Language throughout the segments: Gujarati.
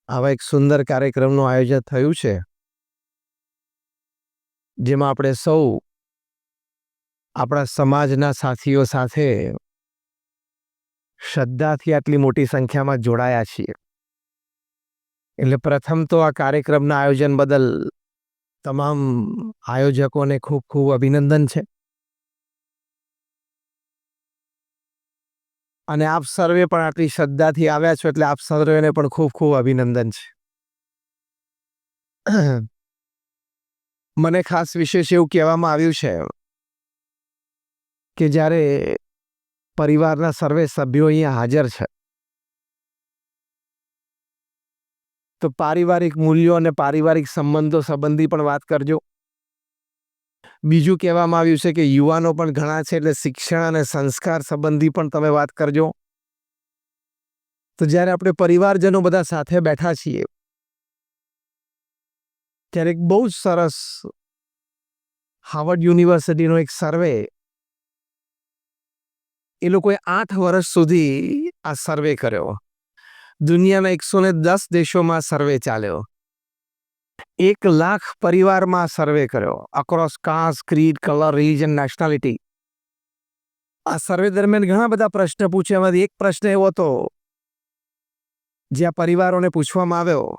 આવા એક સુંદર કાર્યક્રમનું આયોજન થયું છે, જેમાં આપણે સૌ આપણા સમાજના સાથીઓ સાથે શ્રદ્ધાથી આટલી મોટી સંખ્યામાં જોડાયા છીએ. એટલે પ્રથમ તો આ કાર્યક્રમના આયોજન બદલ તમામ આયોજકોને ખૂબ ખૂબ અભિનંદન છે. અને આપ સર્વે પણ આટલી શ્રદ્ધાથી આવ્યા છો, એટલે આપ સર્વેને પણ ખૂબ ખૂબ અભિનંદન છે. મને ખાસ વિશેષ એવું કહેવામાં આવ્યું છે કે જ્યારે પરિવારના સર્વે સભ્યો અહીંયા હાજર છે, તો પારિવારિક મૂલ્યો અને પારિવારિક સંબંધો સંબંધી પણ વાત કરજો. બીજું કહેવામાં આવ્યું છે કે યુવાનો પણ ઘણા છે, એટલે શિક્ષણ અને સંસ્કાર સંબંધી પણ તમે વાત કરજો. તો જ્યારે આપણે પરિવારજનો બધા સાથે બેઠા છીએ, ત્યારે એક બહુ જ સરસ હાર્વર્ડ યુનિવર્સિટીનો એક સર્વે, એ લોકોએ 8 વર્ષ સુધી આ સર્વે કર્યો. દુનિયાના 110 દેશોમાં સર્વે ચાલ્યો. 1 લાખ પરિવારમાં સર્વે કર્યો, across caste, creed, colour, religion, nationality. આ સર્વે દરમિયાન ઘણા બધા પ્રશ્ન પૂછ્યા. એમાંથી એક પ્રશ્ન એવો હતો જ્યાં પરિવારોને પૂછવામાં આવ્યો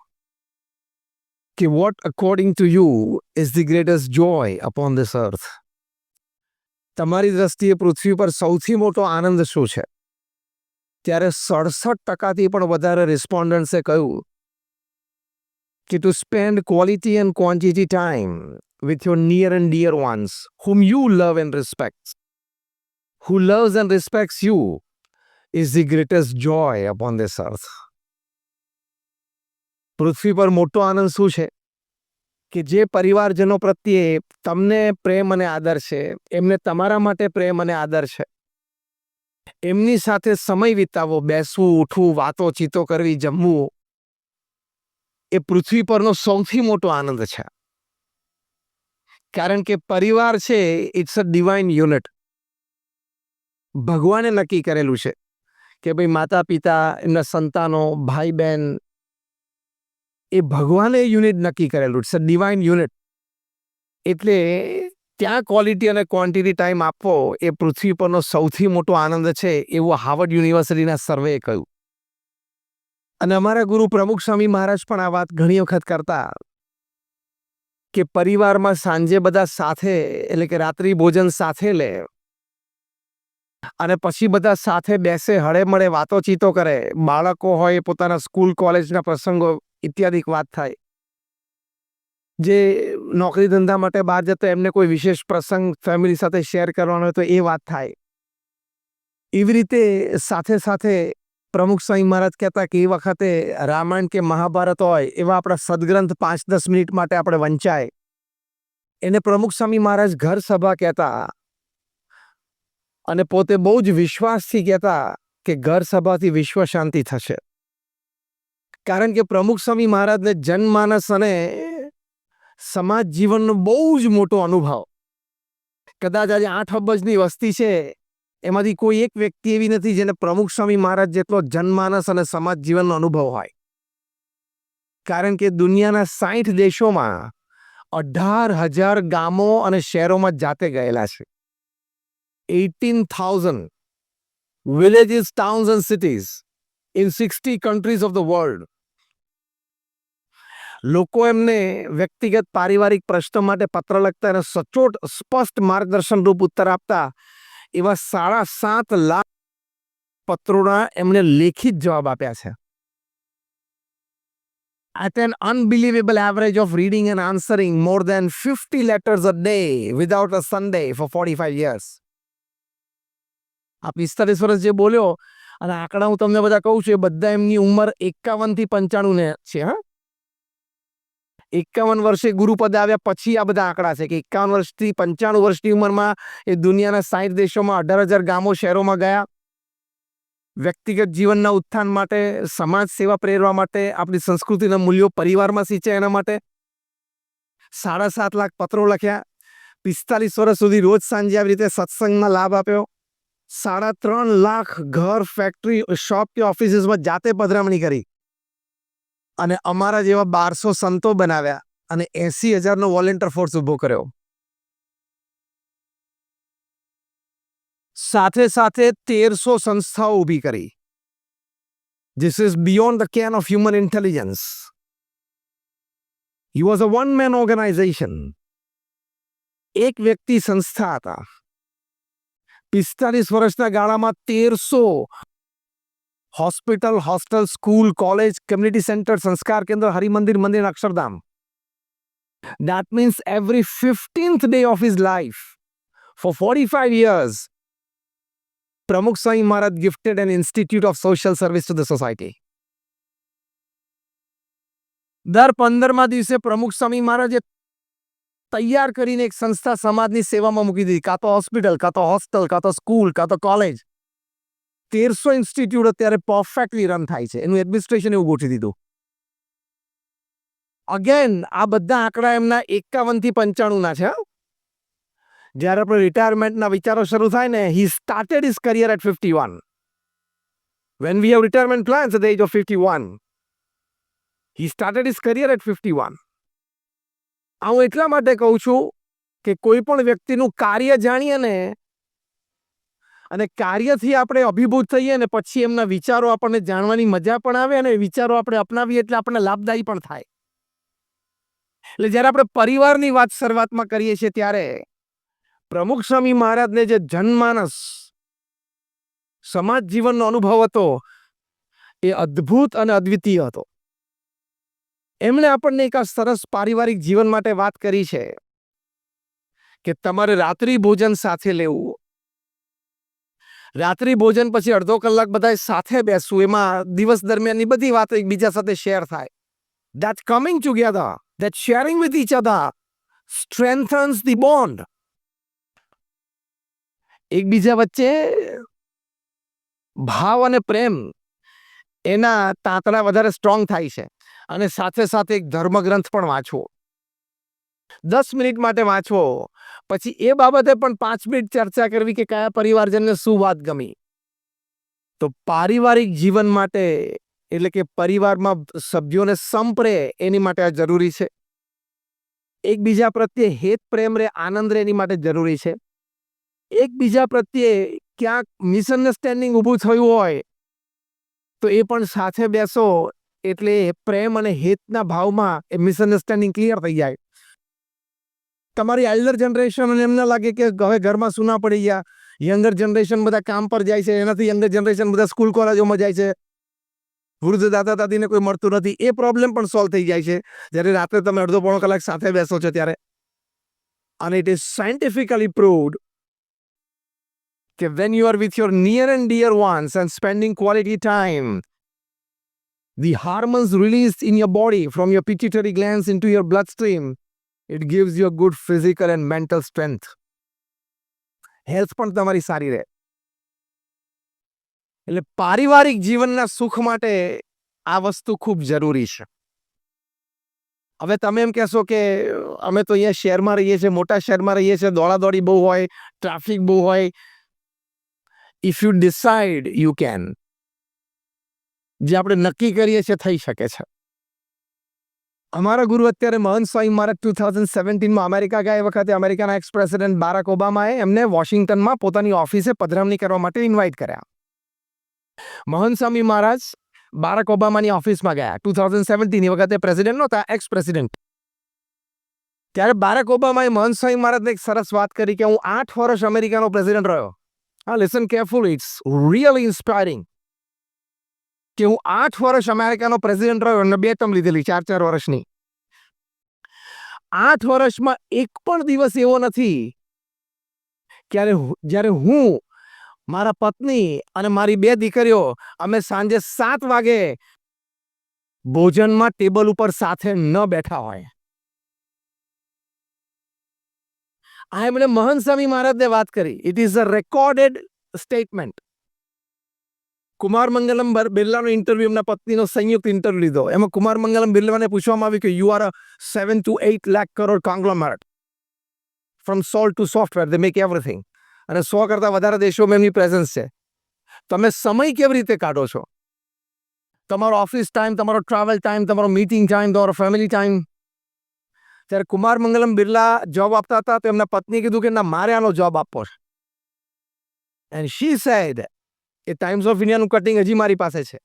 કે what according to you is the greatest joy upon this earth. તમારી દ્રષ્ટિએ પૃથ્વી પર સૌથી મોટો આનંદ શું છે? ત્યારે 67% પણ વધારે રિસ્પોન્ડન્ટ્સે કહ્યું કે to spend quality and quantity time with your near and dear ones whom you love and respect. Who loves and respects you is the greatest joy upon this earth. પૃથ્વી પર મોટો આનંદ શું છે? કે જે પરિવારજનો પ્રત્યે તમને પ્રેમ અને આદર છે, એમને તમારા માટે પ્રેમ અને આદર છે, એમની સાથે સમય વિતાવો, બેસવું, ઉઠવું, વાતોચીતો કરવી, જમવું, એ પૃથ્વી પરનો સૌથી મોટો આનંદ છે. કારણ કે પરિવાર છે, ઇટ્સ અ ડિવાઇન યુનિટ. ભગવાને નક્કી કરેલું છે કે ભાઈ માતા પિતા, એમના સંતાનો, ભાઈ બહેન, એ ભગવાને યુનિટ નક્કી કરેલું. It's a divine unit. એટલે ત્યાં ક્વોલિટી અને ક્વોન્ટિટી ટાઈમ આપવો એ પૃથ્વી પરનો સૌથી મોટો આનંદ છે, એવું હાર્વર્ડ યુનિવર્સિટીના સર્વેએ કહ્યું. અને અમારા ગુરુ પ્રમુખ સ્વામી મહારાજ પણ આ વાત ઘણી વખત કરતા કે પરિવારમાં સાંજે બધા સાથે, એટલે કે રાત્રિ ભોજન સાથે લે, અને પછી બધા સાથે બેસે, હળે મળે વાતોચીતો કરે. બાળકો હોય, પોતાના સ્કૂલ કોલેજના પ્રસંગો ઇત્યાદિ વાત થાય. જે નોકરી ધંધા માટે બહાર જતો, એમને કોઈ વિશેષ પ્રસંગ ફેમિલી સાથે શેર કરવાનો હોય તો એ વાત થાય. એવી રીતે સાથે સાથે પ્રમુખ સ્વામી મહારાજ કહેતા કે એ વખતે રામાયણ કે મહાભારત હોય એવા આપણા સદગ્રંથ 5-10 મિનિટ માટે આપણે વંચાય. એને પ્રમુખ સ્વામી મહારાજ ઘર સભા કહેતા. અને પોતે બહુ જ વિશ્વાસથી કહેતા કે ઘર સભાથી વિશ્વ શાંતિ થશે. કારણ કે પ્રમુખ સ્વામી મહારાજને જનમાનસ અને સમાજ જીવનનો બહુ જ મોટો અનુભવ. કદાચ આજે 8 અબજની વસ્તી છે, એમાંથી કોઈ એક વ્યક્તિ એવી નથી જેને પ્રમુખ સ્વામી મહારાજ જેટલો જનમાનસ અને સમાજ જીવનનો અનુભવ હોય. કારણ કે દુનિયાના 60 દેશોમાં 18,000 ગામો અને શહેરોમાં જાતે ગયેલા છે. 18,000 villages, towns and cities in 60 countries of the world. લોકો એમને વ્યક્તિગત પારિવારિક પ્રશ્નો માટે પત્ર લખતા અને સચોટ સ્પષ્ટ માર્ગદર્શન રૂપ ઉત્તર આપતા એવા 7.5 લાખ પત્રોના એમને લેખિત જવાબ આપ્યા છે. At an unbelievable average of reading and answering more than 50 letters a day without a Sunday for 45 years. આ 45 વર્ષ જે બોલ્યો, અને આંકડા હું તમને બધા કહું છું, એ બધા એમની ઉંમર 51 થી 95 ને છે. હા, 51 વર્ષે ગુરુપદ આવ્યા પછી આ બધા આંકડા છે કે 51 વર્ષથી 95 વર્ષની ઉંમરમાં એ દુનિયાના 60 દેશોમાં 18,000 ગામો શહેરોમાં ગયા. વ્યક્તિગત જીવનના ઉત્થાન માટે, સમાજ સેવા પ્રેરવા માટે, આપણી સંસ્કૃતિના મૂલ્યો પરિવારમાં સિંચાય એના માટે 7.5 લાખ પત્રો લખ્યા. 45 વર્ષ સુધી રોજ સાંજે આવી રીતે સત્સંગમાં લાભ આપ્યો. 3.5 લાખ ઘર, ફેક્ટરી, શોપ કે ઓફિસીસમાં જાતે પધરામણી કરી. અને અમારા જેવા 1200 સંતો બનાવ્યા અને 80,000નો વોલેન્ટિયર ફોર્સ ઊભો કર્યો. સાથે સાથે 1300 સંસ્થાઓ ઊભી કરી. This is beyond the ken of human intelligence. He was a one-man organization. એક વ્યક્તિ સંસ્થા હતા. 45 વર્ષના ગાળામાં 1300 hospital, hostel, school, college, community centre, સંસ્કાર કેન્દ્ર, હરિમંદિર, મંદિર, Akshardham. That means every 15th day of his life, for 45 years, Pramukh Swami Maharaj gifted an institute of social service to the society. દર 15મા દિવસે પ્રમુખ સ્વામી મહારાજે તૈયાર કરીને એક સંસ્થા સમાજની સેવામાં મૂકી દીધી. કાં તો હોસ્પિટલ, કાં તો હોસ્ટેલ, કાં તો સ્કૂલ, કાં તો કોલેજ. 1300 ઇન્સ્ટિટ્યૂટ અત્યારે પરફેક્ટલી રન થાય છે. એનું એડમિનિસ્ટ્રેશન એવું ગોઠવી દીધું. અગેન આ બધા આંકડા એમના 51 થી 95ના છે. જ્યારે આપણે રિટાયરમેન્ટના વિચારો શરૂ થાય ને, he started his career at 51. When we have retirement plans at the age of 51, he started his career at 51. હું એટલા માટે કહું છું કે કોઈ પણ વ્યક્તિનું કાર્ય જાણીએ ને અને કાર્યથી આપણે અભિભૂત થઈએ ને પછી એમના વિચારો આપણને જાણવાની મજા પણ આવે અને વિચારો આપણે અપનાવીએ એટલે આપણને લાભદાયી પણ થાય. એટલે જ્યારે આપણે પરિવારની વાત શરૂઆતમાં કરીએ છીએ ત્યારે પ્રમુખ સ્વામી મહારાજને જે જનમાનસ સમાજ જીવનનો અનુભવ હતો એ અદ્ભુત અને અદ્વિતીય હતો. એમણે આપણને એક આ સરસ પારિવારિક જીવન માટે વાત કરી છે કે તમારે રાત્રિ ભોજન સાથે લેવું, રાત્રિ ભોજન પછી અડધો કલાક બધાએ સાથે બેસવું, એમાં દિવસ દરમિયાનની બધી વાતો એકબીજા સાથે શેર થાય. That coming together, that sharing with each other strengthens the bond. એકબીજા વચ્ચે ભાવ અને પ્રેમ એના તાંતણા વધારે સ્ટ્રોંગ થાય છે. અને સાથે સાથે એક ધર્મગ્રંથ પણ વાંચવો, 10 મિનિટ માટે વાંચવો, પછી એ બાબતે પણ 5 મિનિટ ચર્ચા કરવી કે કયા પરિવારજનને શું વાત ગમી. તો પારિવારિક જીવન માટે એટલે કે પરિવારમાં સભ્યોને સંપરે એની માટે આ જરૂરી છે. એકબીજા પ્રત્યે હેત પ્રેમ રે, આનંદ રે, એની માટે જરૂરી છે. એકબીજા પ્રત્યે ક્યાંક મિસઅન્ડરસ્ટેન્ડિંગ ઊભું થયું હોય તો એ પણ સાથે બેસો એટલે પ્રેમ અને હેતના ભાવમાં એ મિસઅન્ડરસ્ટેન્ડિંગ ક્લિયર થઈ જાય. તમારી એલ્ડર જનરેશન એમને લાગે કે હવે ઘરમાં સૂના પડી ગયા, યંગર જનરેશન બધા કામ પર જાય છે, એનાથી યંગર જનરેશન બધા સ્કૂલ કોલેજોમાં જાય છે, વૃદ્ધ દાદા દાદીને કોઈ મળતું નથી, એ પ્રોબ્લેમ પણ સોલ્વ થઈ જાય છે જ્યારે રાત્રે તમે અડધો પોણો કલાક સાથે બેસો છો ત્યારે. અને ઇટ ઇઝ સાયન્ટિફિકલી પ્રૂવડ કે when you are with your near and dear ones and spending quality time, the hormones released in your body from your pituitary glands into your bloodstream, it gives you a good physical and mental strength. Health પણ તમારી સારી રહે. એટલે પારિવારિક જીવનના સુખ માટે આ વસ્તુ ખૂબ જરૂરી છે. હવે તમે એમ કહેશો કે અમે તો અહીંયા શહેરમાં રહીએ છીએ, મોટા શહેરમાં રહીએ છીએ, દોડાદોડી બહુ હોય, ટ્રાફિક બહુ હોય. If you decide you can. જે આપણે નક્કી કરીએ છીએ થઈ શકે છે. અમારા ગુરુ અત્યારે મહંત સ્વામી મહારાજ 2017માં અમેરિકા ગયા વખતે અમેરિકાના એક્સ પ્રેસિડેન્ટ બારાક ઓબામાએ એમને વોશિંગ્ટનમાં પોતાની ઓફિસે પધરામણી કરવા માટે ઇન્વાઇટ કર્યા. મહંત સ્વામી મહારાજ બારાક ઓબામાની ઓફિસમાં ગયા 2017. એ વખતે પ્રેસિડેન્ટ નહોતા, એક્સ પ્રેસિડેન્ટ. ત્યારે બારાક ઓબામાએ મહંત સ્વામી મહારાજને એક સરસ વાત કરી કે હું 8 વર્ષ અમેરિકાનો પ્રેસિડેન્ટ રહ્યો. હા, listen carefully, it's really inspiring. કે હું 8 વર્ષ અમેરિકાનો પ્રેસિડેન્ટ રહ્યો અને 2 ટર્મ લીધેલી 4-4 વર્ષની. 8 વર્ષમાં એક પણ દિવસ એવો નથી જ્યારે હું, મારા પત્ની અને મારી 2 દીકરીઓ અમે સાંજે 7 વાગે ભોજનમાં ટેબલ ઉપર સાથે ન બેઠા હોય. આ એમણે મહંત સ્વામી મહારાજને વાત કરી. It is a recorded statement. Kumar Mangalam બિરલાનો ઇન્ટરવ્યુ, એમના પત્નીનો સંયુક્ત ઇન્ટરવ્યુ લીધો. એમાં કુમાર મંગલમ બિરલાને પૂછવામાં આવ્યું કે you are a 7 to 8 lakh crore conglomerate, from salt to software, they make everything. અને 100 કરતાં વધારે દેશોમાં એમની પ્રેઝન્સ છે. તમે સમય કેવી રીતે કાઢો છો? તમારો ઓફિસ ટાઈમ, તમારો ટ્રાવેલ ટાઈમ, તમારો મીટિંગ ટાઈમ, તમારો ફેમિલી ટાઈમ. ત્યારે કુમાર મંગલમ બિરલા જોબ આપતા હતા તો એમના પત્ની કીધું કે ના, મારે આનો જોબ આપવો છે. And she said a Times of ઇન્ડિયાનું કટિંગ હજી મારી પાસે છે.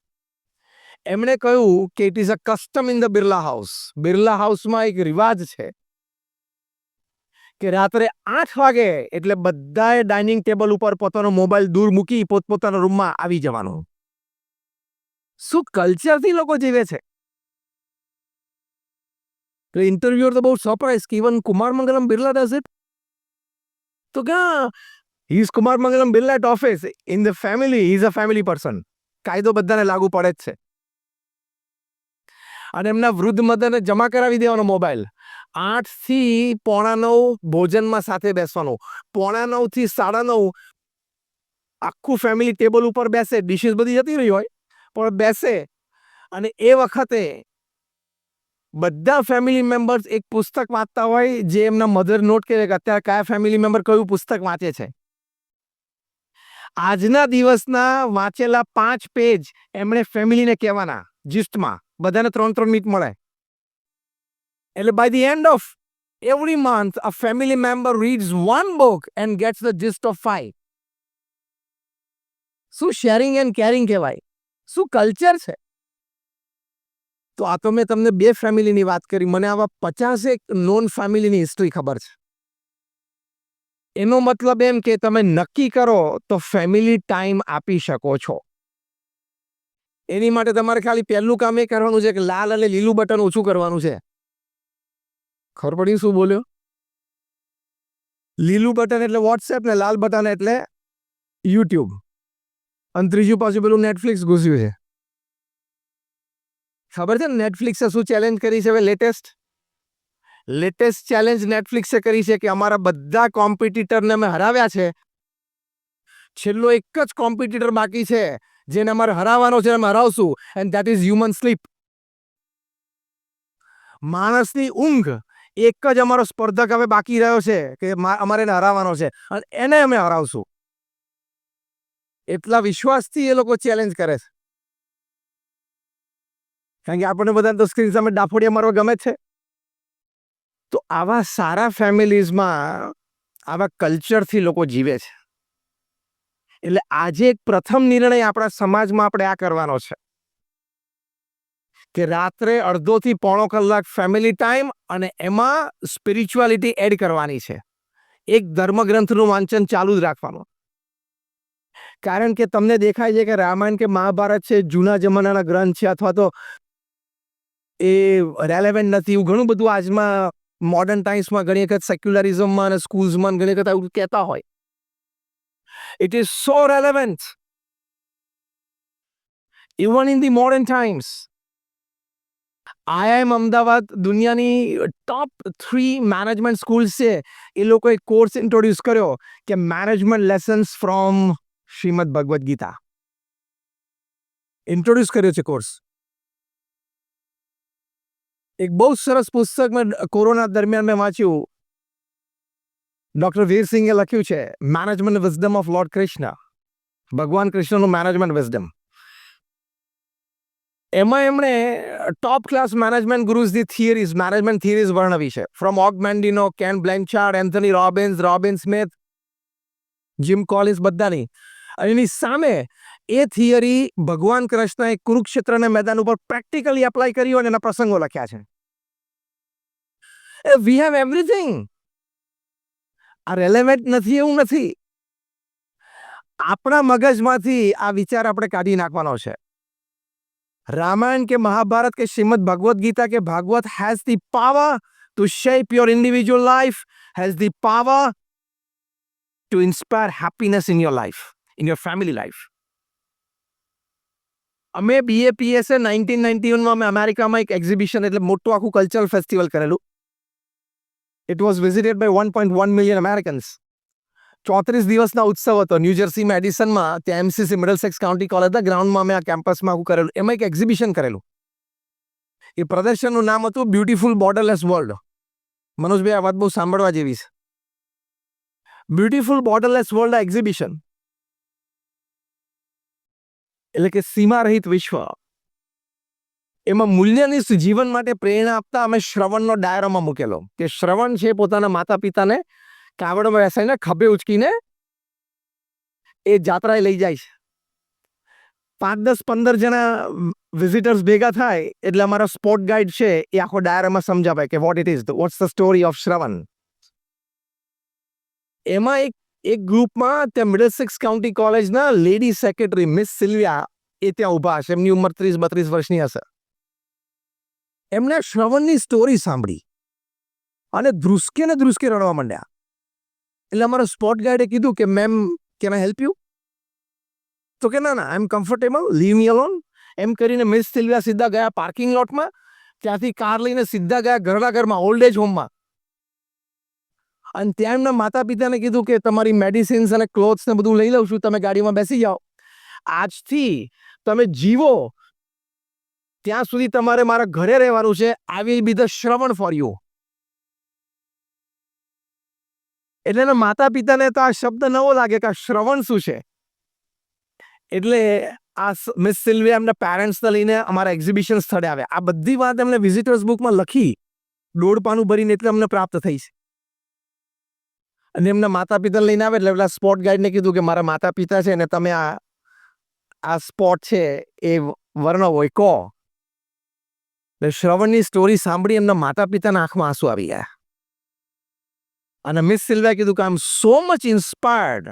એમણે કહ્યું કે it is a custom in the Birla house. Birla હાઉસમાં એક રિવાજ છે કે રાત્રે 8 વાગે એટલે બધાએ ડાઇનિંગ ટેબલ ઉપર પોતાનો મોબાઈલ દૂર મૂકી પોતપોતાના રૂમમાં આવી જવાનું. શું કલ્ચરથી લોકો જીવે છે! તો ઇન્ટરવ્યુઅર તો બહુ સરપ્રાઇઝ કે even Kumar Mangalam Birla does it. તો ક્યાં he is Kumar Mangalam Birla at office. In the family he is a family person. કાયદો બધાને લાગુ પડે જ છે. અને એમના વૃદ્ધ મધરને જમા કરાવી દેવાનો મોબાઈલ. 8 થી 8:45 ભોજનમાં સાથે બેસવાનું. 8:45 થી 9:30 આખું ફેમિલી ટેબલ ઉપર બેસે. ડિશિસ બધી જતી રહી હોય પણ બેસે. અને એ વખતે બધા ફેમિલી મેમ્બર્સ એક પુસ્તક વાંચતા હોય જે એમના મધર નોટ કરે કે અત્યારે કયા ફેમિલી મેમ્બર કયું પુસ્તક વાંચે છે. આજના દિવસના વાંચેલા 5 પેજ એમણે ફેમિલીને કહેવાના જીસ્ટમાં. બધાને 3-3 મિનિટ મળે. એટલે by the end of every month a family member reads one book and gets the gist of 5. શું શેરિંગ એન્ડ કેરિંગ કહેવાય! શું કલ્ચર છે! તો આ તો મેં તમને 2 ફેમિલીની વાત કરી. મને આવા 50 નોન ફેમિલીની હિસ્ટ્રી ખબર છે. એનો મતલબ એમ કે તમે નક્કી કરો તો ફેમિલી ટાઈમ આપી શકો છો. એની માટે તમારે ખાલી પહેલું કામ એ કરવાનું છે કે લાલ અને લીલું બટન ઓછું કરવાનું છે. ખબર પડી શું બોલ્યો? લીલું બટન એટલે વોટ્સએપ ને લાલ બટન એટલે યુટ્યુબ. અને ત્રીજું પાછું પેલું નેટફ્લિક્સ ઘૂસ્યું છે. ખબર છે ને નેટફ્લિક્સે શું ચેલેન્જ કરી છે હવે લેટેસ્ટ ચેલેન્જ નેટફ્લિક્સે કરી છે કે અમારા બધા કોમ્પિટિટરને અમે હરાવ્યા છે. છેલ્લો એક જ કોમ્પિટિટર બાકી છે જેને અમારે હરાવવાનો છે, અમે હરાવશું. And that is human sleep. માણસની ઊંઘ એક જ અમારો સ્પર્ધક હવે બાકી રહ્યો છે કે અમારે એને હરાવવાનો છે અને એને અમે હરાવશું. એટલા વિશ્વાસથી એ લોકો ચેલેન્જ કરે છે. કારણ કે આપણને બધાને તો સ્ક્રીન સામે ડાફોડિયા મારવા ગમે છે. તો આવા સારા ફેમિલીઝમાં આવા કલ્ચરથી લોકો જીવે છે. એટલે આજે એક પ્રથમ નિર્ણય આપણા સમાજમાં આપણે આ કરવાનો છે કે રાત્રે અડધોથી પોણો કલાક ફેમિલી ટાઈમ અને એમાં સ્પિરિચ્યુઆલિટી એડ કરવાની છે. એક ધર્મગ્રંથનું વાંચન ચાલુ જ રાખવાનું. કારણ કે તમને દેખાય છે કે રામાયણ કે મહાભારત છે જૂના જમાનાના ગ્રંથ છે અથવા તો એ રેલેવન્ટ નથી. એવું ઘણું બધું આજમાં મોડર્ન ટાઈમ્સમાં ઘણી વખત સેક્યુલરિઝમમાં અને સ્કૂલ્સમાં ઘણી વખત એવું કહેતા હોય. It is so relevant even in the modern times. IIM Ahmedabad દુનિયાની ટોપ 3 મેનેજમેન્ટ સ્કૂલ્સ છે. એ લોકોએ કોર્સ ઇન્ટ્રોડ્યુસ કર્યો કે management lessons from Shrimad Bhagavad Gita. Introduce કર્યો છે કોર્સ. એક બહુ સરસ પુસ્તક મેં કોરોના દરમિયાન મેં વાંચ્યું. ડોક્ટર વીરસિંહે લખ્યું છે management wisdom of lord Krishna. ભગવાન કૃષ્ણનું મેનેજમેન્ટ વિઝડમ. એમાં એમણે ટોપ ક્લાસ મેનેજમેન્ટ ગુરુઝની થિયરીઝ મેનેજમેન્ટ થિયરીઝ વર્ણવી છે. From Og Mandino, Ken Blanchard, Anthony Robin Smith, Jim Collins બધાની. એની સામે એ થિયરી ભગવાન કૃષ્ણએ કુરુક્ષેત્રના મેદાન ઉપર પ્રેક્ટિકલી એપ્લાય કરી હોય અને એના પ્રસંગો લખ્યા છે. We have everything. આ રેલેવન્ટ નથી એવું નથી. આપણા મગજમાંથી આ વિચાર આપણે કાઢી નાખવાનો છે. રામાયણ કે મહાભારત કે શ્રીમદ ભગવદ ગીતા કે Bhagavat has the power to shape your individual life, has the power to inspire happiness in your life, in your family life. અમે BAPS 1991માં અમે અમેરિકામાં એક એક્ઝિબિશન એટલે મોટું આખું કલ્ચરલ ફેસ્ટિવલ કરેલું. It was visited by 1.1 million Americans. 34 દિવસના ઉત્સવ હતો ન્યૂજર્સીમાં એડિસનમાં. ત્યાં MCC મિડલસેક્સ કાઉન્ટી કોલેજના ગ્રાઉન્ડમાં અમે આ કેમ્પસમાં આખું કરેલું. એમાં એક એક્ઝિબિશન કરેલું. એ પ્રદર્શનનું નામ હતું બ્યુટીફુલ બોર્ડરલેસ વર્લ્ડ. મનોજભાઈ આ વાત બહુ સાંભળવા જેવી છે. બ્યુટીફુલ બોર્ડરલેસ વર્લ્ડ એક્ઝિબિશન એટલે કે સીમા રહિત વિશ્વ. એમાં મૂલ્યનિષ્ઠ જીવન માટે પ્રેરણા આપતા અમે શ્રવણનો ડાયરામાં મૂકેલો કે શ્રવણ છે પોતાના માતા પિતાને કાવડમાં બેસાડીને ખભે ઉચકીને એ જાત્રાએ લઈ જાય છે. 5, 10, 15 જણા વિઝિટર્સ ભેગા થાય એટલે અમારો સ્પોટ ગાઈડ છે એ આખો ડાયરામાં સમજાવે કે what it is, what's the story of Shravan. એમાં એક ગ્રુપમાં ત્યાં મિડલસેક્સ કાઉન્ટી કોલેજના લેડી સેક્રેટરી મિસ સિલ્વિયા એ ત્યાં ઊભા હશે. એમની ઉંમર 30-32 વર્ષની હશે. એમને શ્રવણની સ્ટોરી સાંભળી અને ધ્રુસકે રડવા માંડ્યા. એટલે અમારો સ્પોટ ગાઈડે કીધું કે ma'am, can I help you? તો કે ના આઈ એમ કમ્ફર્ટેબલ, લીવ મી અલોન. એમ કરીને મિસ સિલ્વિયા સીધા ગયા પાર્કિંગ લોટમાં. ત્યાંથી કાર લઈને સીધા ગયા ઘરના ઘરમાં, ઓલ્ડ એજ હોમમાં. અને ત્યાં એમના માતા પિતાને કીધું કે તમારી મેડિસિન્સ અને ક્લોથ્સ ને બધું લઈ લઉં છું, તમે ગાડીમાં બેસી જાઓ. આજથી તમે જીવો ત્યાં સુધી તમારે મારા ઘરે રહેવાનું છે. I will be the Shravan for you. એટલે એના માતા પિતાને તો આ શબ્દ નવો લાગે કે આ શ્રવણ શું છે. એટલે આ મિસ સિલ્વિયા એમના પેરેન્ટ્સને લઈને અમારા એક્ઝિબિશન સ્થળે આવ્યા. આ બધી વાત એમને વિઝિટર્સ બુકમાં લખી, 1.5 પાનું ભરીને, એટલે અમને પ્રાપ્ત થઈ છે. અને એમના માતા પિતાને લઈને આવે એટલે પેલા સ્પોટ ગાઈડને કીધું કે મારા માતા પિતા છે ને તમે આ સ્પોટ છે એ વર્ણવો, એ કહો. શ્રવણની સ્ટોરી સાંભળી એમના માતા પિતાના આંખમાં આંસુ આવી ગયા. અને મિસ સિલ્વિયાએ કીધું કે I am so much inspired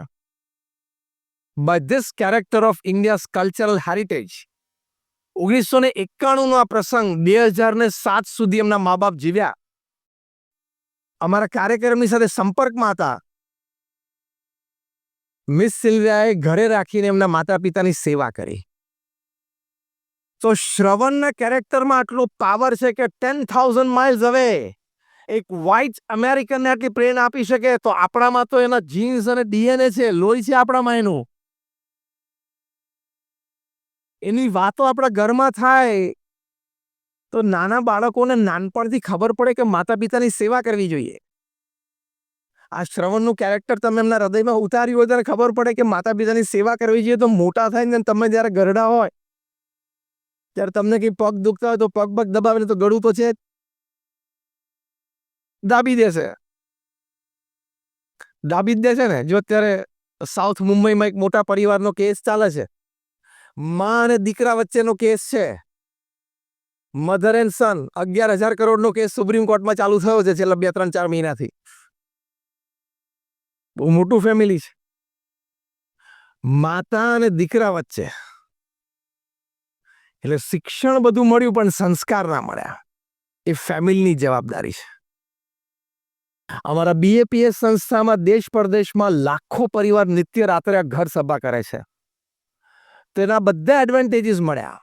by this character of India's cultural heritage. 1991 આ પ્રસંગ 2007 સુધી એમના મા બાપ જીવ્યા. અમારા કાર્યક્રમની સાથે સંપર્કમાં હતા. મિસ સિલ્વિયાએ ઘરે રાખીને એમના માતા પિતાની સેવા કરી. તો શ્રવણના કેરેક્ટરમાં આટલો પાવર છે કે 10,000 માઇલ્સ અવે એક વ્હાઇટ અમેરિકનને આટલી પ્રેરણા આપી શકે. તો આપણામાં તો એના જીન્સ અને ડીએનએ છે, લોહી છે આપણામાં એનું. એની વાતો આપણા ઘરમાં થાય તો નાના બાળકોને નાનપણથી ખબર પડે કે માતા પિતાની સેવા કરવી જોઈએ. આ શ્રવણનું કેરેક્ટર તમે એમના હૃદયમાં ઉતાર્યું હોય ત્યારે ખબર પડે કે માતા પિતાની સેવા કરવી જોઈએ. તો મોટા થાય ને તમે જ્યારે ગરડા હોય ત્યારે તમને કંઈ પગ દુખતા હોય તો પગ દબાવીને તો ગળું તો છે, દાબી દેશે ને. જો અત્યારે સાઉથ મુંબઈમાં એક મોટા પરિવારનો કેસ ચાલે છે. માં અને દીકરા વચ્ચેનો કેસ છે. મધર એન્ડ સન, 11,000 કરોડનો કેસ સુપ્રીમ કોર્ટમાં ચાલુ થયો છે છેલ્લા 2-3-4 મહિનાથી. બહુ મોટું ફેમિલી છે. માતા અને દીકરા વચ્ચે. એટલે શિક્ષણ બધું મળ્યું પણ સંસ્કાર ના મળ્યા. એ ફેમિલીની જવાબદારી છે. અમારા BAPS સંસ્થામાં દેશ પરદેશમાં લાખો પરિવાર નિત્ય રાત્રે ઘર સભા કરે છે. તેના બધા એડવાન્ટેજીસ મળ્યા.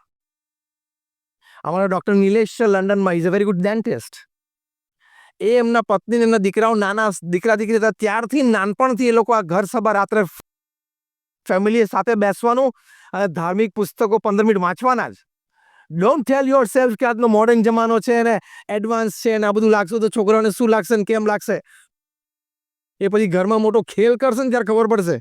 અમારા ડોક્ટર નિલેશ છે લંડનમાં, is a very good dentist. એ એમના પત્ની એમના દીકરાઓ નાના દીકરા દીકરી હતા ત્યારથી નાનપણથી એ લોકો આ ઘર સભા રાત્રે ફેમિલી સાથે બેસવાનું અને ધાર્મિક પુસ્તકો 15 મિનિટ વાંચવાના જ. ડોન્ટ ટેલ યોર સેલ્ફ કે આજનો મોડર્ન જમાનો છે ને એડવાન્સ છે ને આ બધું લાગશે તો છોકરાઓને શું લાગશે ને કેમ લાગશે. એ પછી ઘરમાં મોટો ખેલ કરશે ને ત્યારે ખબર પડશે.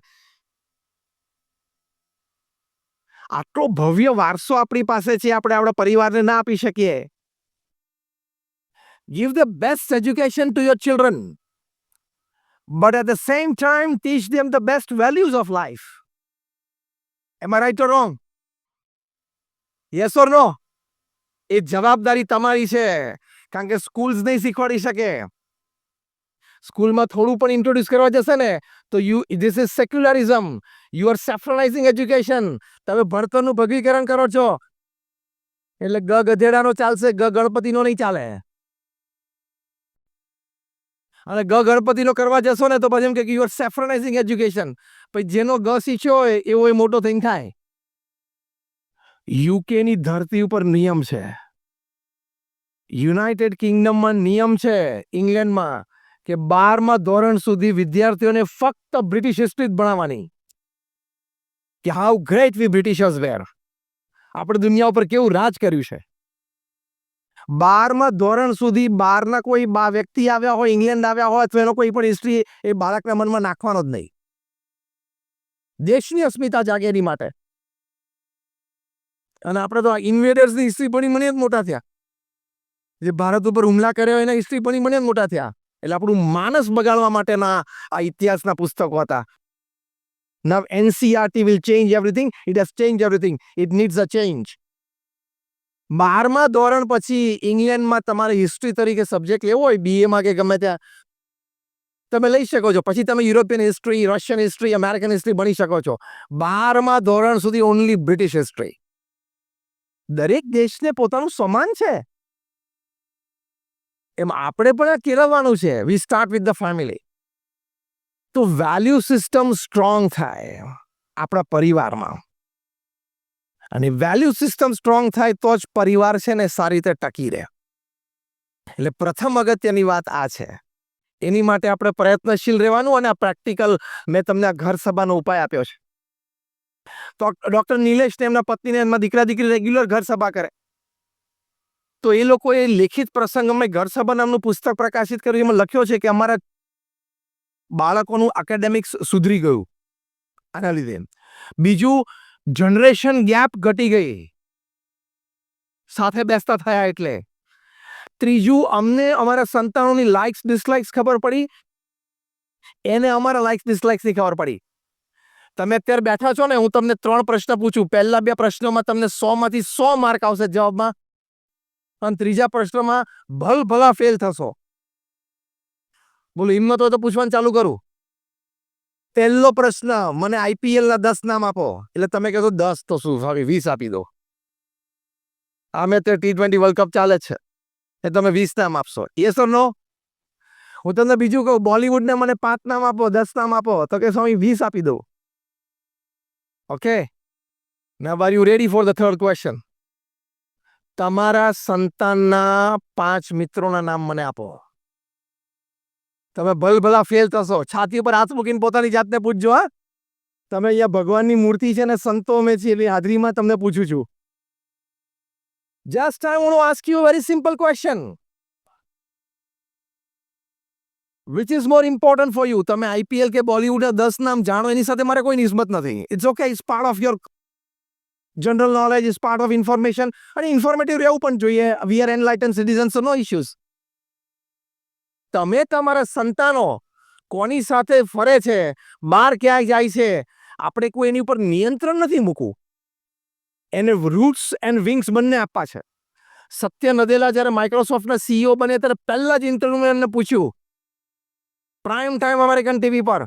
આટલો ભવ્ય વારસો આપણી પાસે છે, આપણે આપણા પરિવારને ના આપી શકીએ. Give the best education to your children, but at the same time teach them the best values of life. Am I right or wrong? Yes or no? એ જવાબદારી તમારી છે. કારણ કે સ્કૂલ્સ નહીં શીખવાડી શકે. સ્કૂલમાં થોડું પણ ઇન્ટ્રોડ્યુસ કરવા જશે ને તો this is secularism. You are saffronising education. તમે ભણતરનું ભગીકરણ કરો છો. એટલે ગધેડાનો ચાલશે, ગણપતિનો નહીં ચાલે. અને ગણપતિનો કરવા જશો ને તો પછી એમ કે યુ આર સેફ્રલાઇઝિંગ એજ્યુકેશન. પછી જેનો શીખ્યો હોય એવો એ મોટો થઈને થાય. યુકેની ધરતી ઉપર નિયમ છે, યુનાઇટેડ કિંગડમમાં નિયમ છે, ઇંગ્લેન્ડમાં, કે 12મા ધોરણ સુધી વિદ્યાર્થીઓને ફક્ત બ્રિટિશ હિસ્ટ્રી જ ભણાવવાની. કે હાઉ ગ્રેટ વી બ્રિટિશર્સ વેર. આપણે દુનિયા ઉપર કેવું રાજ કર્યું છે. 12મા ધોરણ સુધી બહારના કોઈ વ્યક્તિ આવ્યા હોય, ઇંગ્લેન્ડ આવ્યા હોય તો એનો કોઈ પણ હિસ્ટ્રી એ બાળકના મનમાં નાખવાનો જ નહીં. દેશની અસ્મિતા જાગે એની માટે. અને આપણે તો ઇન્વેડર્સની હિસ્ટ્રી ભણી મને જ મોટા થયા, જે ભારત ઉપર હુમલા કર્યો એના હિસ્ટ્રી ભણી મને જ મોટા થયા. એટલે આપણું માનસ બગાડવા માટેના આ ઇતિહાસના પુસ્તકો હતા. Now NCERT will change everything. It has changed everything. It needs a change. 12મા ધોરણ પછી ઇંગ્લેન્ડમાં તમારે હિસ્ટ્રી તરીકે સબ્જેક્ટ લેવો હોય બીએમાં કે ગમે ત્યાં તમે લઈ શકો છો. પછી તમે European history, Russian history, American history ભણી શકો છો. 12મા ધોરણ સુધી ઓનલી બ્રિટિશ હિસ્ટ્રી. દરેક દેશને પોતાનું સમાન છે, એમ આપણે પણ કેળવવાનું છે. વી સ્ટાર્ટ વિથ ધ ફેમિલી. તો વેલ્યુ સિસ્ટમ સ્ટ્રોંગ થાય આપણા પરિવારમાં, અને વેલ્યુ સિસ્ટમ સ્ટ્રોંગ થાય તો જ પરિવાર છે ને સારી રીતે ટકી રહે. એટલે પ્રથમ અગત્યની વાત આ છે. એની માટે આપણે પ્રયત્નશીલ રહેવાનું. અને આ પ્રેક્ટિકલ મેં તમને આ ઘર સભાનો ઉપાય આપ્યો છે. તો ડોક્ટર નિલેશ ને એમના પત્નીને એમના દીકરા દીકરી રેગ્યુલર ઘર સભા કરે, તો એ લોકોએ લેખિત પ્રસંગ અમે ઘર સભા નામનું પુસ્તક પ્રકાશિત કર્યું. એમાં લખ્યો છે કે અમારા બાળકોનું એકેડેમિક્સ સુધરી ગયું આના લીધે. બીજું, જનરેશન ગેપ ઘટી ગઈ સાથે બેસતા થયા એટલે. ત્રીજું, અમને અમારા સંતાનોની લાઇક્સ ડિસલાઇક્સ ખબર પડી, એને અમારા લાઇક્સ ડિસલાઇક્સની ખબર પડી. તમે અત્યારે બેઠા છો ને, હું તમને 3 પ્રશ્ન પૂછું. પહેલા 2 પ્રશ્નોમાં તમને 100 માંથી 100 માર્ક આવશે જવાબમાં, અને ત્રીજા પ્રશ્નમાં ભલભલા ફેલ થશો. બોલો, હિંમત હોય તો પૂછવાનું ચાલુ કરું. પહેલો પ્રશ્ન, મને આઈપીએલ ના 10 નામ આપો. એટલે તમે કહેશો 10 તો શું, સોરી 20 આપી દો. આમે તે T20 વર્લ્ડ કપ ચાલે છે, એ તમે 20 નામ આપશો. યસ ઓર નો? હું તમને બીજું કહું, બોલિવૂડને મને 5 નામ આપો, 10 નામ આપો, તો કે સ્વામી 20 આપી દો. Okay, now are you ready for the third question? તમારા સંતાનના 5 મિત્રોના નામ મને આપો. તમે ભલભલા ફેલ થશો. છાતી ઉપર હાથ મૂકીને પોતાની જાતને પૂછજો. હા, તમે અહીંયા ભગવાનની મૂર્તિ છે ને સંતો અમે છીએ એની હાજરીમાં તમને પૂછું છું. Just I want to ask you a very simple question. Which is more important for you? તમે આઈપીએલ કે બોલિવૂડના 10 નામ જાણો એની સાથે મારે કોઈ નિસ્બત નથી. It's okay, it's part of your general knowledge, is part of information. અને ઇન્ફોર્મેટિવ રહેવું પણ જોઈએ. We are enlighten citizens, so no issues. તમે તમારા સંતાનો કોની સાથે ફરે છે, બહાર ક્યાંય જાય છે, આપણે કોઈ એની ઉપર નિયંત્રણ નથી મૂકવું. એને રૂટ્સ એન્ડ વિંગ્સ બંને આપવા છે. સત્ય નદેલા જ્યારે માઇક્રોસોફ્ટના સીઈઓ બને ત્યારે પહેલા જ ઇન્ટરવ્યુમાં એમને પૂછ્યું પ્રાઇમ ટાઈમ અમેરિકન ટીવી પર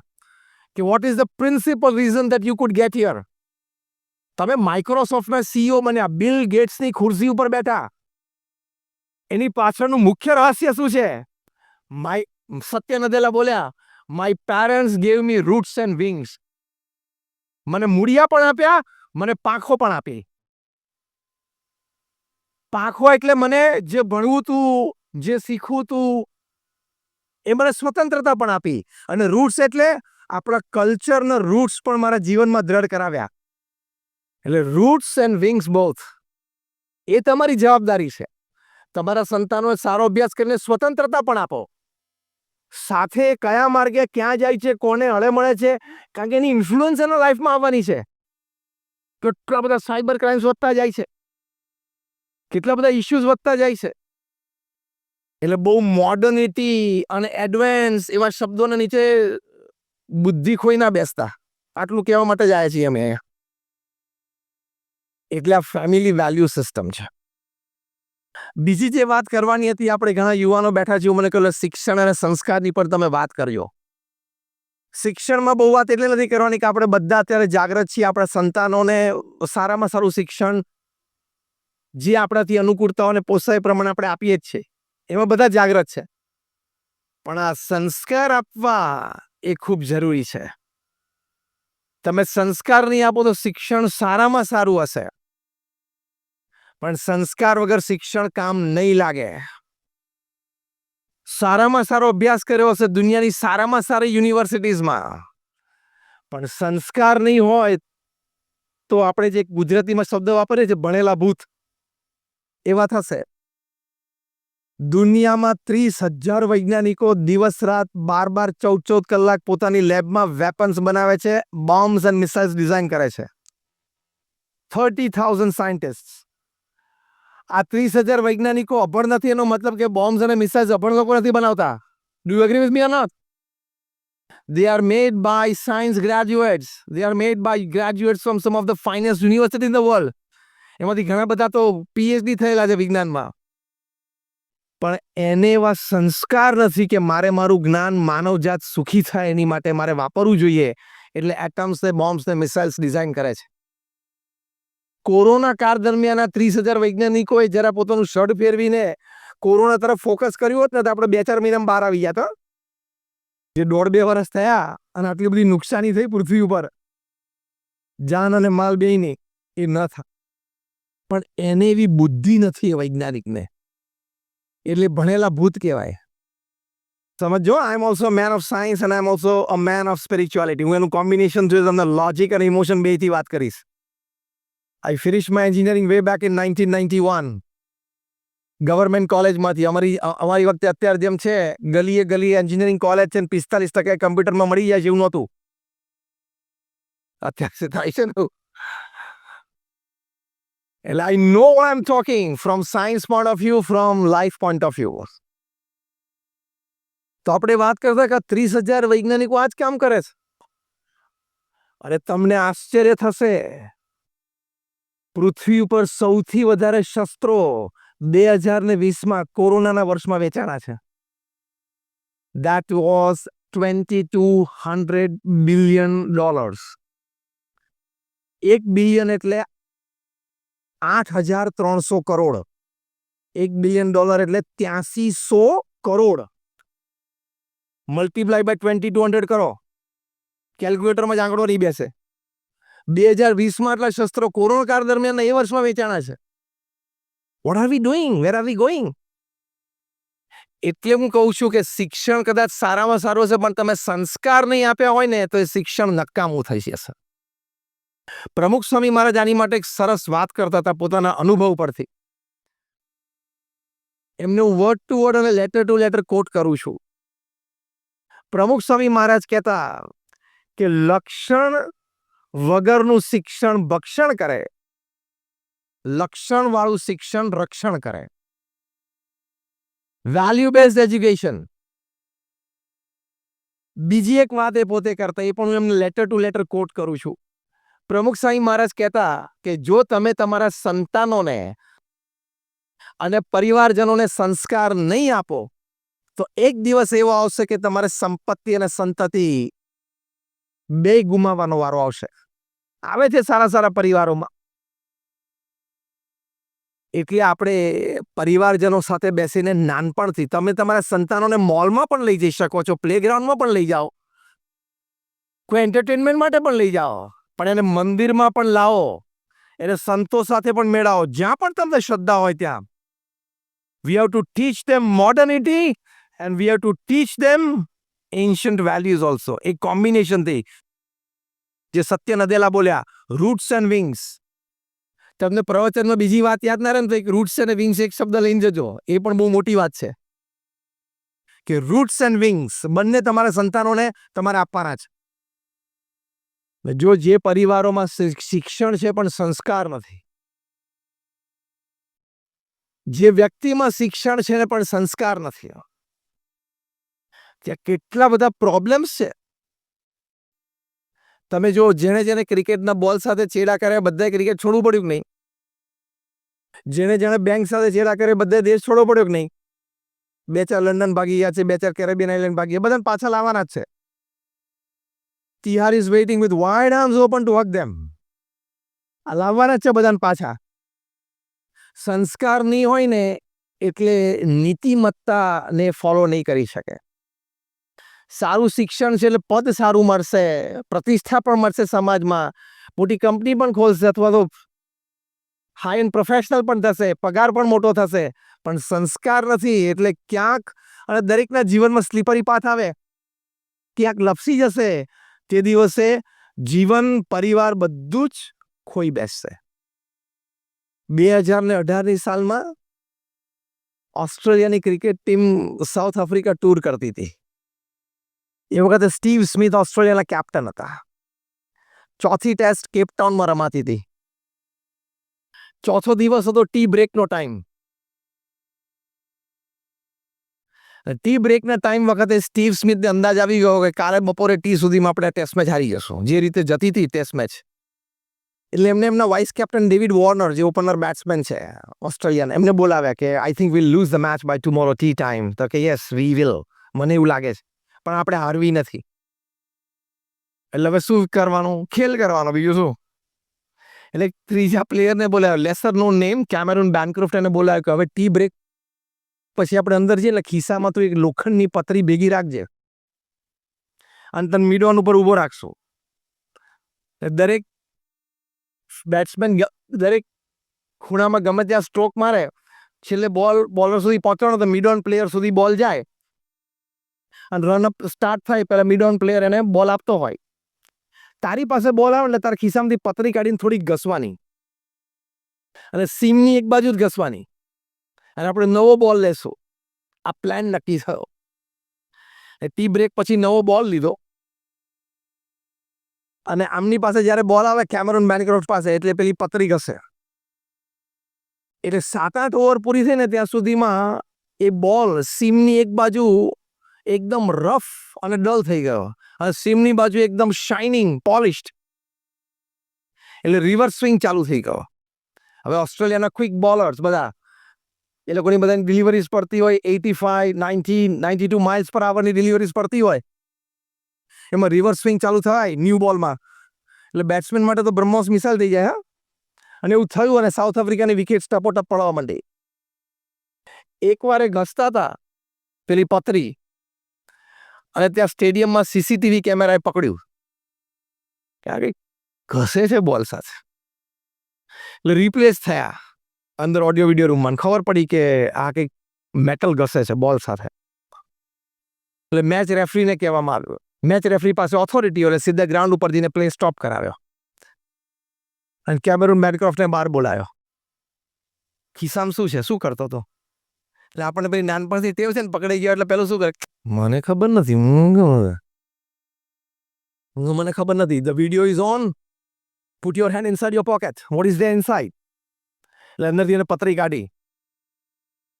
કે what is the principal reason that you could get here. તમે માઇક્રોસોફ્ટના સીઈઓ બન્યા, બિલ ગેટ્સની ખુરશી ઉપર બેઠા, એની પાછળનું મુખ્ય રહસ્ય શું છે? સત્ય નદેલા બોલ્યા, my parents gave me roots and wings. મને મૂળિયા પણ આપ્યા, મને પાંખો પણ આપી. પાંખો એટલે મને જે ભણવું તું, જે શીખવું તું, એ મને સ્વતંત્રતા પણ આપી. અને રૂટ્સ એટલે આપણા કલ્ચરના રૂટ્સ પણ મારા જીવનમાં દ્રઢ કરાવ્યા. એટલે રૂટ્સ એન્ડ વિંગ્સ બોથ, એ તમારી જવાબદારી છે. તમારા સંતાનોએ સારો અભ્યાસ કરીને સ્વતંત્રતા પણ આપો. સાથે કયા માર્ગે ક્યાં જાય છે, કોને હળે મળે છે, કારણ કે એની ઇન્ફ્લુઅન્સ એના લાઈફમાં આવવાની છે. કેટલા બધા સાયબર ક્રાઇમ્સ વધતા જાય છે, કેટલા બધા ઇશ્યુઝ વધતા જાય છે. એટલે બહુ મોડર્નિટી અને એડવાન્સ એવા શબ્દોને નીચે બુદ્ધિ ખોઈ ના બેસતા. આટલું કહેવા માટે જ આવ્યા છીએ અમે અહીંયા. એટલે આ ફેમિલી વેલ્યુ સિસ્ટમ છે. બીજી જે વાત કરવાની હતી, આપણે ઘણા યુવાનો બેઠા છીએ, મને કહ્યું શિક્ષણ અને સંસ્કારની પર તમે વાત કરજો. શિક્ષણમાં બહુ વાત એટલે નથી કરવાની કે આપણે બધા અત્યારે જાગૃત છીએ. આપણા સંતાનોને સારામાં સારું શિક્ષણ જે આપણાથી અનુકૂળતાઓને પોસાય પ્રમાણે આપણે આપીએ જ છીએ, એમાં બધા જાગૃત છે. પણ આ સંસ્કાર આપવા એ ખૂબ જરૂરી છે. તમે સંસ્કાર નહીં આપો તો શિક્ષણ સારામાં સારું હશે, પણ સંસ્કાર વગર શિક્ષણ કામ નહીં લાગે. સારામાં સારો અભ્યાસ કર્યો હશે દુનિયાની સારામાં સારી યુનિવર્સિટીઝમાં, પણ સંસ્કાર નહીં હોય તો આપણે જે ગુજરાતીમાં શબ્દ વાપરીએ છીએ ભણેલા ભૂત, એવા થશે. દુનિયામાં 30,000 વૈજ્ઞાનિકો દિવસ રાત 12-12, 14-14 કલાક પોતાની લેબમાં વેપન્સ બનાવે છે, બોમ્બ્સ એન્ડ મિસાઇલ્સ ડિઝાઇન કરે છે. 30,000 સાયન્ટિસ્ટ. આ 30,000 વૈજ્ઞાનિકો અભણ નથી એનો મતલબ કે બોમ્બ્સ અને મિસાઇલ્સ અભણ લોકો નથી બનાવતા. Do you agree with me or not? They are made by science graduates. They are made by graduates from some of the finest universities in the world. એમાંથી ઘણા બધા તો PhD થયેલા છે વિજ્ઞાનમાં. પણ એને એવા સંસ્કાર નથી કે મારે મારું જ્ઞાન માનવજાત સુખી થાય એની માટે મારે વાપરવું જોઈએ, એટલે એટમ્સ ને બોમ્બ્સ ને મિસાઇલ્સ ડિઝાઇન કરે છે. કોરોના કાળ દરમિયાન 30,000 વૈજ્ઞાનિકોએ જરા પોતાનું શર્ટ ફેરવીને કોરોના તરફ ફોકસ કર્યું હોત ને તો આપણે 2-4 મહિનામાં બહાર આવી ગયા. જે 1.5-2 વર્ષ થયા અને આટલી બધી નુકસાની થઈ પૃથ્વી ઉપર, જાન અને માલ બેયની, એ ન થાય. પણ એને એવી બુદ્ધિ નથી એ વૈજ્ઞાનિકને, એટલે ભણેલા ભૂત કહેવાય. સમજો, I am also man of science અને I am also a man of spirituality. હું એનું કોમ્બિનેશન જોઈએ તમને લોજિક અને ઇમોશન બેથી વાત કરીશ. I finished my engineering way back in 1991. Government કોલેજમાંથી. અમારી વખતે અત્યારે જેમ છે ગલીએ ગલીએ એન્જિનિયરિંગ કોલેજ છે, 45% કમ્પ્યુટરમાં મળી જાય છે, એવું નહોતું. અત્યારે થાય છે ને. એટલે I know what I'm talking from science point of view, from life point of view. તો આપણે વાત કરતા કે 30,000 વૈજ્ઞાનિકો આ જ કામ કરે છે. અરે તમને આશ્ચર્ય થશે, પૃથ્વી ઉપર સૌથી વધારે શસ્ત્રો 2020માં કોરોનાના વર્ષમાં વેચાણા છે. That was $2,200 billion. $1 billion એટલે 8,300 કરોડ. $1 billion એટલે 8300 કરોડ. મલ્ટીપ્લાય બાય 2,200 કરો. કેલ્ક્યુલેટરમાં જ આંકડો નહીં બેસે. 2020માં આટલા શસ્ત્રો કોરોના કાળ દરમિયાન એ વર્ષમાં વેચાણા છે. What are we doing? Where are we going? એટલે હું કહું છું કે શિક્ષણ કદાચ સારામાં સારું હશે, પણ તમે સંસ્કાર નહીં આપ્યા હોય ને તો એ શિક્ષણ નકામું થઈ જશે. પ્રમુખ સ્વામી મહારાજ આની માટે એક સરસ વાત કરતા હતા પોતાના અનુભવ પરથી. એમને હું વર્ડ ટુ વર્ડ અને લેટર ટુ લેટર કોટ કરું છું. પ્રમુખ સ્વામી મહારાજ કહેતા કે લક્ષણ વગરનું શિક્ષણ ભક્ષણ કરે, લક્ષણ વાળું શિક્ષણ રક્ષણ કરે. Value based education. બીજી એક વાત એ પોતે કરતા, એ પણ હું એમને લેટર ટુ લેટર કોટ કરું છું. પ્રમુખ સ્વામી મહારાજ કહેતા કે જો તમે તમારા સંતાનોને અને પરિવારજનોને સંસ્કાર નહીં આપો તો એક દિવસ એવો આવશે કે તમારે સંપત્તિ અને સંતતિ બે ગુમાવવાનો વારો આવશે. આવે છે સારા સારા પરિવારોમાં. એટલે આપણે પરિવારજનો સાથે બેસીને નાનપણથી તમે તમારા સંતાનોને મોલમાં પણ લઈ જઈ શકો છો, પ્લેગ્રાઉન્ડમાં પણ લઈ જાઓ, કોઈ એન્ટરટેનમેન્ટ માટે પણ લઈ જાઓ, પણ એને મંદિરમાં પણ લાવો, એને સંતો સાથે પણ મેળાવો, જ્યાં પણ તમને શ્રદ્ધા હોય ત્યાં. We have to teach them modernity and we have to teach them ancient values also. એક કોમ્બિનેશનથી જે સત્ય નદેલા બોલ્યા, રૂટ્સ એન્ડ વિંગ્સ. તમને પ્રવચનમાં બીજી વાત યાદ ના રહે ને તો એક રૂટ્સ અને વિંગ્સ એક શબ્દ લઈને જજો, એ પણ બહુ મોટી વાત છે કે રૂટ્સ એન્ડ વિંગ્સ બંને તમારા સંતાનોને તમારે આપવાના છે. જો જે પરિવારોમાં શિક્ષણ છે પણ સંસ્કાર નથી, જે વ્યક્તિમાં શિક્ષણ છે પણ સંસ્કાર નથી, ત્યાં કેટલા બધા પ્રોબ્લેમ્સ છે. તમે જો જેને જેને ક્રિકેટના બોલ સાથે ચેડા કર્યા બધાએ ક્રિકેટ છોડવું પડ્યું કે નહીં? જેને જેને બેંક સાથે ચેડા કર્યા બધાએ દેશ છોડવો પડ્યો કે નહીં? 2-4 લંડન ભાગી ગયા છે, 2-4 કેરેબિયન આઇલેન્ડ ભાગી ગયા, બધાને પાછા લાવવાના જ છે. Tihar is waiting with wide arms open to hug them. આ લાવવાના જ છે બધાને પાછા. સંસ્કાર નહીં હોય ને એટલે નીતિમત્તાને ફોલો નહીં કરી શકે. સારું શિક્ષણ છે એટલે પદ સારું મળશે, પ્રતિષ્ઠા પણ મળશે સમાજમાં, મોટી કંપની પણ ખોલશે અથવા તો હાઈ એન્ડ પ્રોફેશનલ પણ થશે, પગાર પણ મોટો થશે. પણ સંસ્કાર નથી એટલે ક્યાંક, અને દરેકના જીવનમાં સ્લીપરી પાથ આવે, ક્યાંક લપસી જશે, તે દિવસે જીવન પરિવાર બધું જ ખોઈ બેસશે. 2018ની સાલમાં ઓસ્ટ્રેલિયાની cricket team south Africa tour કરતી હતી. એ વખતે સ્ટીવ સ્મિથ ઓસ્ટ્રેલિયાના કેપ્ટન હતા. ચોથી ટેસ્ટ કેપટાઉનમાં રમાતી હતી. ચોથો દિવસ હતો ટી બ્રેકનો ટાઈમ. ટી બ્રેકના ટાઈમ વખતે સ્ટીવ સ્મિથને અંદાજ આવી ગયો કે કાલે બપોરે ટી સુધીમાં આપણે ટેસ્ટ મેચ હારી જશું. જે રીતે જતી હતી ટેસ્ટ મેચ, એટલે એમને એમના વાઇસ કેપ્ટન ડેવિડ વોર્નર, જે ઓપનર બેટ્સમેન છે ઓસ્ટ્રેલિયાના, એમને બોલાવ્યા કે I think will lose the match by tomorrow tea time. તો કે યસ વી વિલ, મને એવું લાગે છે, પણ આપણે હારવી નથી. એટલે હવે શું કરવાનું? ખેલ કરવાનો, બીજું શું. એટલે ત્રીજા પ્લેયરને બોલાવ્યો, લેસર નો નેમ કેમેરુન બેનક્રોફ્ટ, એને બોલાવ્યો કે હવે ટી બ્રેક પછી આપણે અંદર જઈએ એટલે ખિસ્સામાં તો એક લોખંડની પતરી ભેગી રાખજે અને તને મિડ ઓન ઉપર ઊભો રાખશો. દરેક બેટ્સમેન દરેક ખૂણામાં ગમે ત્યાં સ્ટ્રોક મારે, છેલ્લે બોલર સુધી પહોંચવાનો તો મિડ ઓન પ્લેયર સુધી બોલ જાય અને રનઅપ સ્ટાર્ટ થાય પહેલા મિડ ઓન પ્લેયર એને બોલ આપતો હોય. તારી પાસે બોલ આવે એટલે તારા ખિસ્સામાંથી પતરી કાઢીને થોડીક ઘસવાની અને સીમની એક બાજુ જ ઘસવાની અને આપણે નવો બોલ લેશું. આ પ્લાન નક્કી થયો. ટી બ્રેક પછી નવો બોલ લીધો અને આમની પાસે જ્યારે બોલ આવે કેમેરુન બેનક્રોફ્ટ પાસે, એટલે પેલી પતરી ઘસે. એટલે 7-8 ઓવર પૂરી થઈ ને ત્યાં સુધીમાં એ બોલ સીમની એક બાજુ એકદમ રફ અને ડલ થઈ ગયો અને સીમની બાજુ એકદમ શાઇનિંગ પોલિશ્ડ, એટલે રિવર્સ સ્વિંગ ચાલુ થઈ ગયો. હવે ઓસ્ટ્રેલિયાના ક્વિક બોલર્સ બધા, એ લોકોની બધાની ડિલિવરીઝ પડતી હોય 85, 90, 92 માઇલ્સ પર આવરની ડિલિવરીઝ પડતી હોય, એમાં રિવર્સ સ્વિંગ ચાલુ થાય ન્યૂ બોલમાં, એટલે બેટ્સમેન માટે તો બ્રહ્મોસ મિસાઇલ થઈ જાય. હા, અને એવું થયું અને સાઉથ આફ્રિકાની વિકેટ ટપોટપ પડવા માંડી. એકવાર એ ઘસતા હતા પેલી પતરી અને ત્યાં સ્ટેડિયમમાં સીસીટીવી કેમેરાએ પકડ્યું કે આ કંઈક ઘસે છે બોલ સાથે. એટલે રિપ્લેસ થયા અંદર ઓડિયો વિડીયો રૂમમાં, ખબર પડી કે આ કંઈક મેટલ ઘસે છે બોલ સાથે. એટલે મેચ રેફરીને કહેવામાં આવ્યું. મેચ રેફરી પાસે ઓથોરિટી એટલે સીધા ગ્રાઉન્ડ ઉપર જઈને પ્લે સ્ટોપ કરાવ્યો અને કેમેરુન બેનક્રોફ્ટને બહાર બોલાયો. ખિસ્સામાં શું છે, શું કરતો હતો? એટલે આપણને પેલી નાનપણથી ટેવ છે ને, પકડાઈ ગયો એટલે પેલું શું કરે, મને ખબર નથી, મને ખબર નથી. The video is on, put your hand inside your pocket, what is there inside. એટલે અંદરથી એને પતરી કાઢી.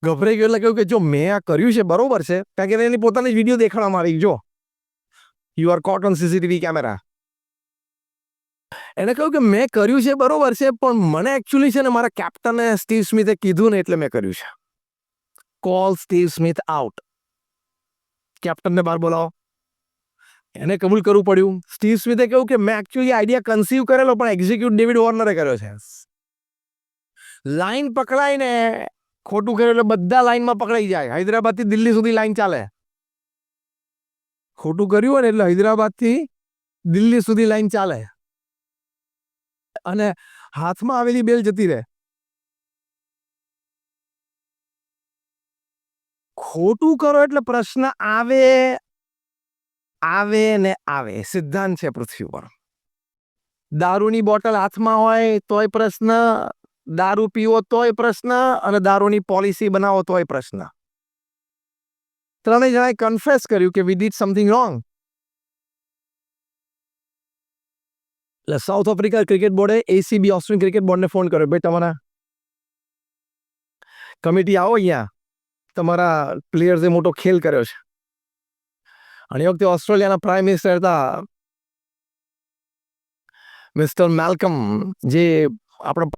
ગભરાઈ ગયો એટલે કહ્યું કે જો મેં આ કર્યું છે બરોબર છે, કારણ કે એની પોતાની વિડીયો દેખાડવામાં આવી, જો you are caught on CCTV camera. એને કહ્યું કે મેં કર્યું છે બરોબર છે, પણ મને એકચ્યુઅલી છે ને મારા કેપ્ટને સ્ટીવ સ્મિથે કીધું ને એટલે મેં કર્યું છે. Call Steve Smith out. કેપ્ટનને બહાર બોલાવો. એને કબૂલ કરવું પડ્યું. સ્ટીવ સ્મિથે કહ્યું કે મેં એકચ્યુઅલી આઈડિયા કન્સીવ કરેલો, પણ એક્ઝિક્યુટ ડેવિડ વોર્નરે કર્યો છે. લાઈન પકડાઈને ખોટું કર્યું એટલે બધા લાઈનમાં પકડાઈ જાય. હૈદરાબાદથી દિલ્હી સુધી લાઈન ચાલે. ખોટું કર્યું હોય ને એટલે હૈદરાબાદથી દિલ્હી સુધી લાઈન ચાલે અને હાથમાં આવેલી બેલ જતી રહે. ખોટું કરો એટલે પ્રશ્ન આવે આવે ને આવે. સિદ્ધાંત છે પૃથ્વી પર. દારૂની બોટલ હાથમાં હોય તોય પ્રશ્ન, દારૂ પીવો તોય પ્રશ્ન, અને દારૂની પોલિસી બનાવો તોય પ્રશ્ન. ત્રણેય જણાએ કન્ફેસ કર્યું કે વી ડીડ સમથિંગ રોંગ. એટલે સાઉથ આફ્રિકા ક્રિકેટ બોર્ડે એસીબી ઓસ્ટ્રેલિયન ક્રિકેટ બોર્ડને ફોન કર્યો, ભાઈ તમારા કમિટી આવો, અહીંયા તમારા પ્લેયર્સે મોટો ખેલ કર્યો છે. અને એ વખતે ઓસ્ટ્રેલિયાના પ્રાઇમ મિનિસ્ટર હતા મિસ્ટર મેલ્કમ, જે આપણા